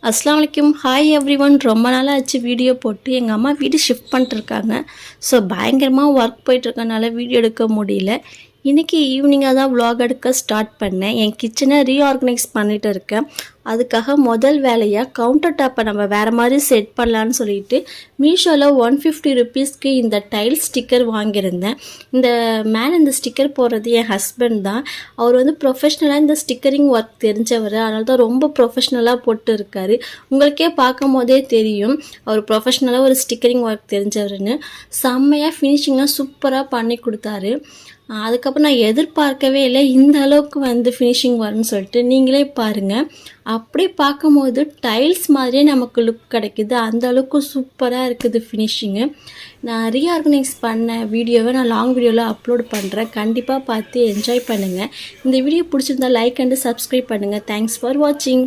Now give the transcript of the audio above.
அஸ்ஸலாமு அலைக்கும். Hi everyone. ரொம்ப நாளாக ஆச்சு வீடியோ போட்டு. எங்கள் அம்மா வீடு ஷிஃப்ட் பண்ணிட்டுருக்காங்க. ஸோ பயங்கரமாக ஒர்க் போயிட்டுருக்கனால வீடியோ எடுக்க முடியல. இன்றைக்கி ஈவினிங்காக தான் vlog எடுக்க ஸ்டார்ட் பண்ணேன். என் கிச்சனை ரீஆர்கனைஸ் பண்ணிகிட்டு இருக்கேன். அதுக்காக முதல் வேலையாக கவுண்டர் டாப்பை நம்ம வேறு மாதிரி செட் பண்ணலான்னு சொல்லிட்டு மீஷோவில் 150 ருபீஸ்க்கு இந்த டைல் ஸ்டிக்கர் வாங்கியிருந்தேன். இந்த ஸ்டிக்கர் போடுறது என் ஹஸ்பண்ட் தான். அவர் வந்து ப்ரொஃபஷ்னலாக இந்த ஸ்டிக்கரிங் ஒர்க் தெரிஞ்சவர். அதனால தான் ரொம்ப ப்ரொஃபஷ்னலாக போட்டு இருக்காரு. உங்களுக்கே பார்க்கும் போதே தெரியும் அவர் ப்ரொஃபஷ்னலாக ஒரு ஸ்டிக்கரிங் ஒர்க் தெரிஞ்சவர்னு. செம்மையாக ஃபினிஷிங்லாம் சூப்பராக பண்ணி கொடுத்தாரு. அதுக்கப்புறம் நான் எதிர்பார்க்கவே இல்லை இந்த அளவுக்கு வந்து ஃபினிஷிங் வரும்னு சொல்லிட்டு. நீங்களே பாருங்கள், அப்படியே பார்க்கும்போது டைல்ஸ் மாதிரியே நமக்கு லுக் கிடைக்குது. அந்த அளவுக்கு சூப்பராக இருக்குது ஃபினிஷிங்கு. நான் ரீஆர்கனைஸ் பண்ண வீடியோவை நான் லாங் வீடியோவில் அப்லோட் பண்ணுறேன். கண்டிப்பாக பார்த்து என்ஜாய் பண்ணுங்கள். இந்த வீடியோ பிடிச்சிருந்தா லைக் அண்ட் சப்ஸ்கிரைப் பண்ணுங்கள். தேங்க்ஸ் ஃபார் வாட்சிங்.